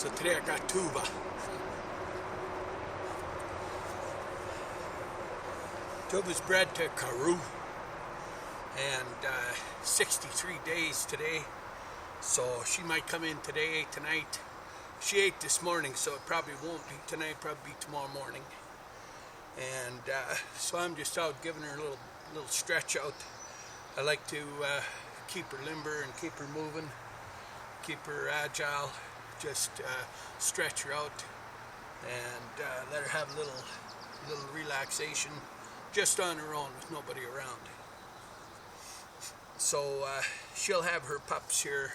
So today I got Tuva. Tuva's bred to Karu, and 63 days today, so she might come in today, tonight. She ate this morning, so it probably won't be tonight, probably be tomorrow morning. And so I'm just out giving her a little stretch out. I like to keep her limber and keep her moving, keep her agile, just stretch her out and let her have a little relaxation just on her own with nobody around. So she'll have her pups here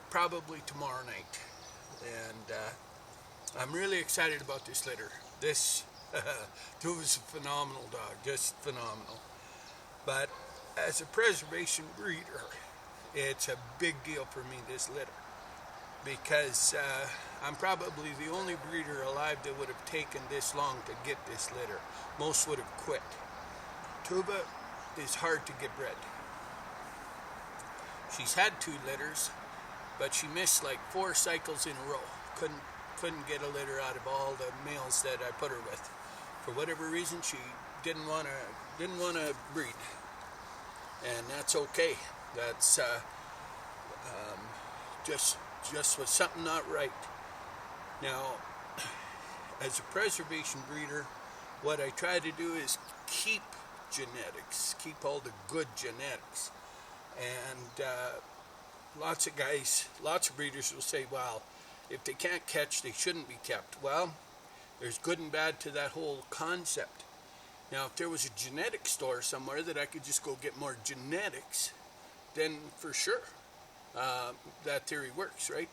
probably tomorrow night, and I'm really excited about this litter. This Tuva's a phenomenal dog, just phenomenal. But as a preservation breeder, it's a big deal for me, this litter, because I'm probably the only breeder alive that would have taken this long to get this litter. Most would have quit. Tuva is hard to get bred. She's had 2 litters, but she missed like 4 cycles in a row. Couldn't get a litter out of all the males that I put her with. For whatever reason, she didn't want to breed, and that's okay. That's just was something not right. Now, as a preservation breeder, what I try to do is keep genetics, keep all the good genetics. And lots of guys, lots of breeders will say, well, if they can't catch, they shouldn't be kept. Well, there's good and bad to that whole concept. Now, if there was a genetic store somewhere that I could just go get more genetics, then for sure, that theory works, right?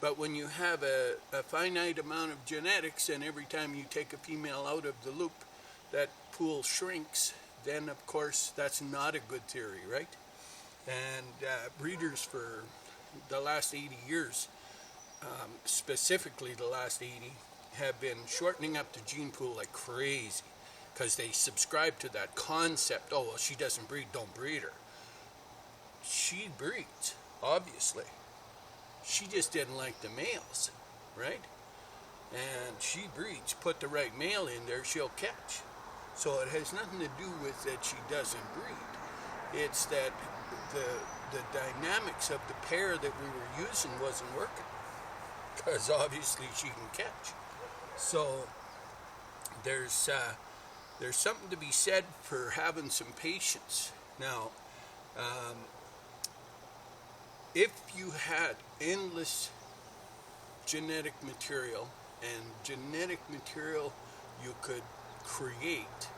But when you have a finite amount of genetics, and every time you take a female out of the loop, that pool shrinks, then of course that's not a good theory, right? And breeders for the last 80 years, specifically the last 80, have been shortening up the gene pool like crazy, because they subscribe to that concept. Oh, well, she doesn't breed, don't breed her. She breeds, obviously. She just didn't like the males, right? And she breeds. Put the right male in there, she'll catch. So it has nothing to do with that she doesn't breed. It's that the dynamics of the pair that we were using wasn't working, because obviously she can catch. So there's something to be said for having some patience. Now, if you had endless genetic material and genetic material you could create,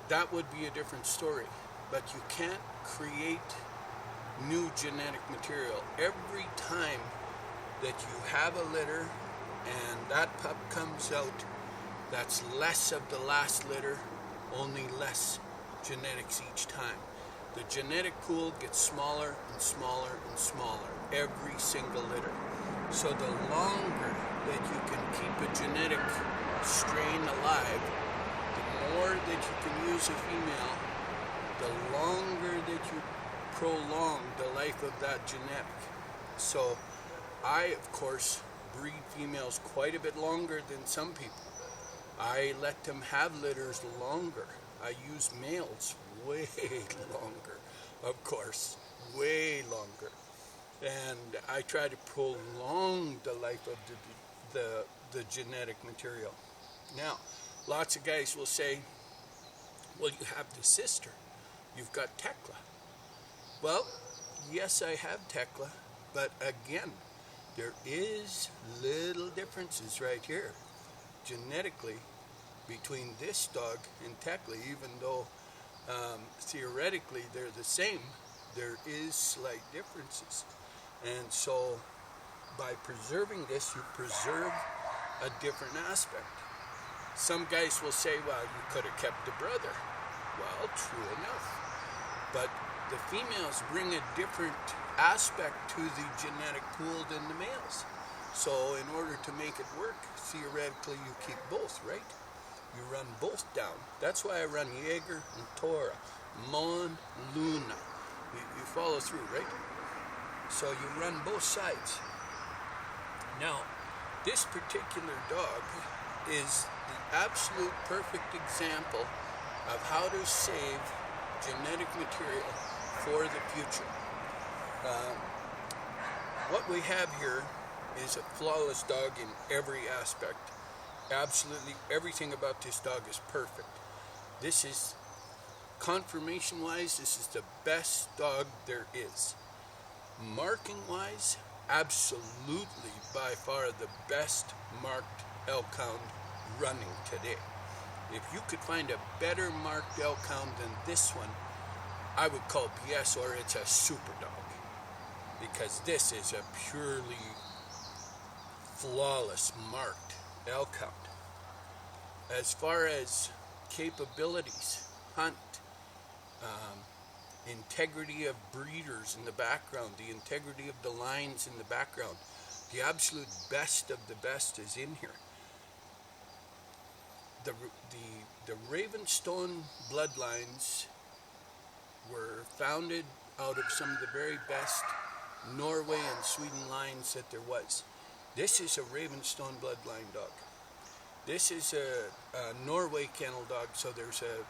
that would be a different story. But you can't create new genetic material. Every time that you have a litter and that pup comes out, that's less of the last litter, only less genetics each time. The genetic pool gets smaller and smaller and smaller every single litter. So the longer that you can keep a genetic strain alive, the more that you can use a female, the longer that you prolong the life of that genetic. So I, of course, breed females quite a bit longer than some people. I let them have litters longer. I use males way longer, of course, way longer. And I try to prolong the life of the genetic material. Now, lots of guys will say, well, you have the sister. You've got Tekla. Well, yes, I have Tekla, but again, there is little differences right here genetically between this dog and Tekla. Even though theoretically they're the same, there is slight differences. And so by preserving this, you preserve a different aspect. Some guys will say, well, you could have kept the brother. Well, true enough. But the females bring a different aspect to the genetic pool than the males. So in order to make it work, theoretically you keep both, right? You run both down. That's why I run Jaeger and Tora, Mon, Luna. You follow through, right? So you run both sides. Now, this particular dog is the absolute perfect example of how to save genetic material for the future. What we have here is a flawless dog in every aspect. Absolutely everything about this dog is perfect. This is, conformation-wise, this is the best dog there is. Marking-wise, absolutely by far the best marked elk hound running today. If you could find a better marked elk hound than this one, I would call BS, or it's a super dog, because this is a purely flawless marked elk hound. As far as capabilities, hunt, integrity of breeders in the background, the integrity of the lines in the background, the absolute best of the best is in here. The Ravenstone bloodlines were founded out of some of the very best Norway and Sweden lines that there was. This is a Ravenstone bloodline dog. This is a Norway kennel dog, so there's a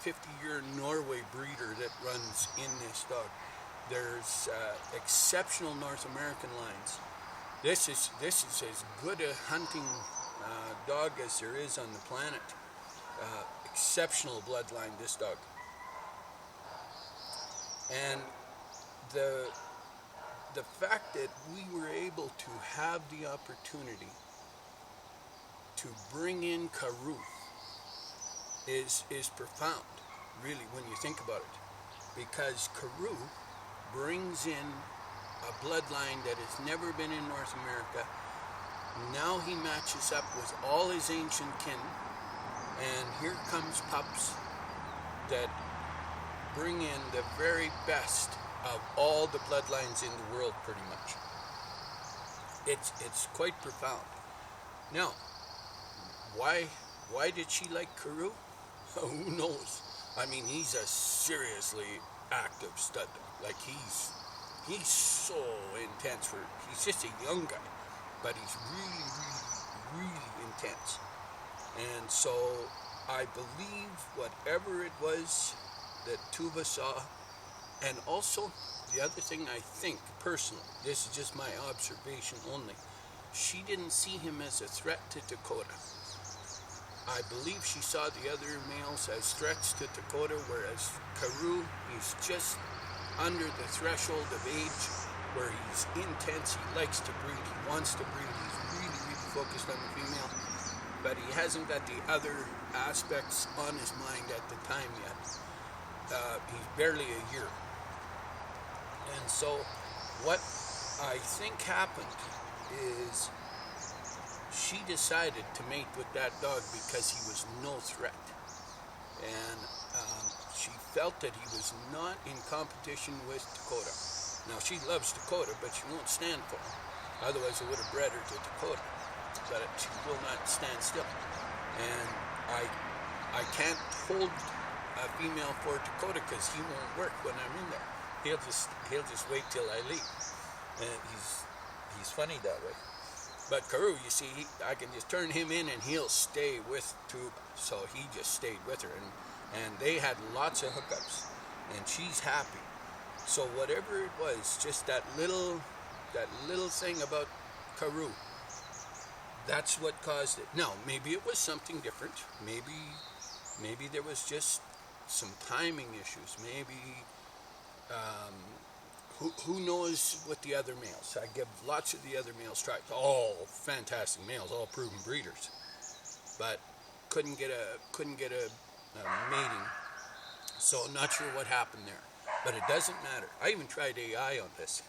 50-year Norway breeder that runs in this dog. There's exceptional North American lines. This is as good a hunting dog as there is on the planet. Exceptional bloodline, this dog. And the fact that we were able to have the opportunity to bring in Karu is profound, really, when you think about it. Because Karu brings in a bloodline that has never been in North America. Now he matches up with all his ancient kin, and here comes pups that bring in the very best of all the bloodlines in the world, pretty much. It's quite profound. Now, why did she like Karu? Who knows? I mean, he's a seriously active stud dog. Like, he's so intense he's just a young guy, but he's really intense. And so I believe whatever it was that Tuva saw, and also the other thing I think personally, this is just my observation only, she didn't see him as a threat to Dakota. I believe she saw the other males as threats to Dakota, whereas Karu, he's just under the threshold of age where he's intense, he likes to breed, he wants to breed, he's really focused on the female, but he hasn't got the other aspects on his mind at the time yet. He's barely a year. And so what I think happened is she decided to mate with that dog because he was no threat. And she felt that he was not in competition with Dakota. Now, she loves Dakota, but she won't stand for him. Otherwise, it would have bred her to Dakota. But she will not stand still. And I can't hold a female for Dakota because he won't work when I'm in there. He'll just wait till I leave. And he's funny that way. But Karu, you see, I can just turn him in and he'll stay with Tuva. So he just stayed with her, and they had lots of hookups, and she's happy. So whatever it was, just that little thing about Karu, that's what caused it. Now, maybe it was something different. Maybe there was just some timing issues. Maybe who knows with the other males. I give lots of the other males tries. All fantastic males, all proven breeders, but couldn't get a mating. So not sure what happened there, but it doesn't matter. I even tried AI on this.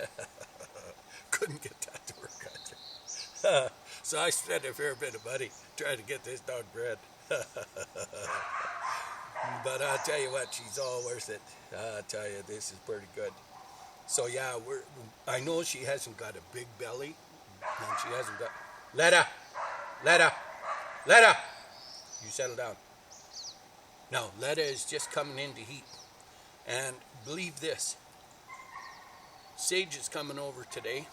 Couldn't get that to work either. So I spent a fair bit of money trying to get this dog bred. But I'll tell you what, she's all worth it. I'll tell you, this is pretty good. So yeah, I know she hasn't got a big belly, and she hasn't got... Letta! You settle down. No, Letta is just coming into heat. And believe this, Sage is coming over today.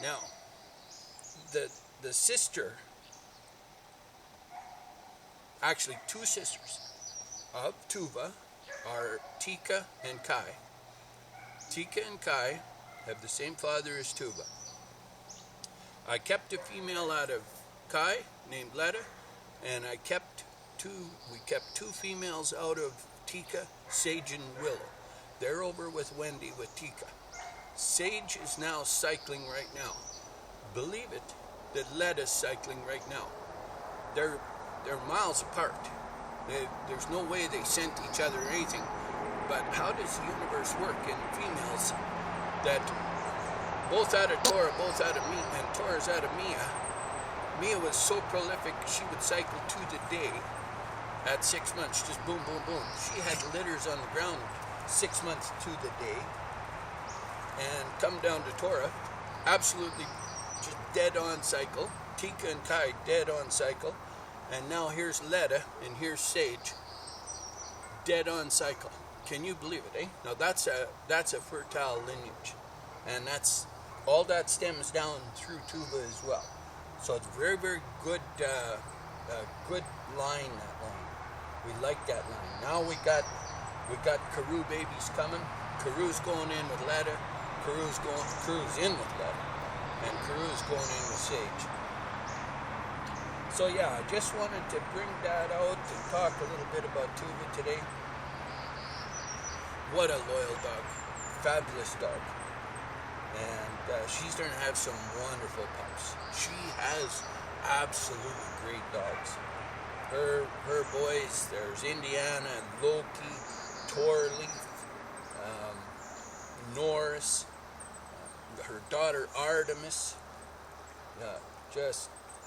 Now, the sister, actually two sisters of Tuva are Tika and Kai. Tika and Kai have the same father as Tuva. I kept a female out of Kai named Letta, and we kept two females out of Tika, Sage and Willow. They're over with Wendy with Tika. Sage is now cycling right now. Believe it, that Letta's cycling right now. They're miles apart. There's no way they sent each other anything. But how does the universe work in females that both out of Tora, both out of me, and Tora's out of Mia? Mia was so prolific, she would cycle to the day at 6 months, just boom, boom, boom. She had litters on the ground 6 months to the day. And come down to Tora, absolutely just dead on cycle. Tika and Kai dead on cycle. And now here's Letta and here's Sage, dead on cycle. Can you believe it, eh? Now that's a fertile lineage, and that's all that stems down through Tuva as well. So it's very, very good, good line, that line. We like that line. Now we got Karu babies coming. Karu's going in with Letta. Karu's in with Letta, and Karu's going in with Sage. So yeah, I just wanted to bring that out and talk a little bit about Tuva today. What a loyal dog. Fabulous dog. And she's going to have some wonderful pups. She has absolutely great dogs. Her boys, there's Indiana and Loki, Torleaf, Norris, her daughter Artemis.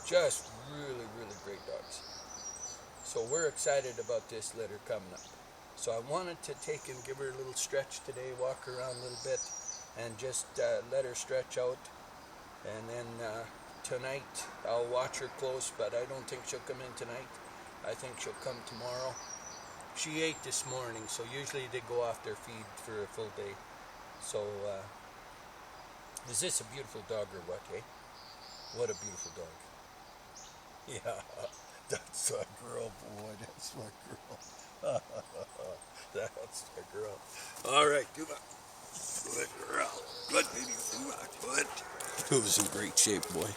Just really, really great dogs. So we're excited about this litter coming up. So I wanted to take and give her a little stretch today, walk her around a little bit, and just let her stretch out. And then tonight I'll watch her close, but I don't think she'll come in tonight. I think she'll come tomorrow. She ate this morning, so usually they go off their feed for a full day. So is this a beautiful dog or what, eh? What a beautiful dog. Yeah, that's my girl, boy. That's my girl. That's my girl. All right, Tuva. Good girl. Good baby, Tuva. Good. Tuva's in great shape, boy.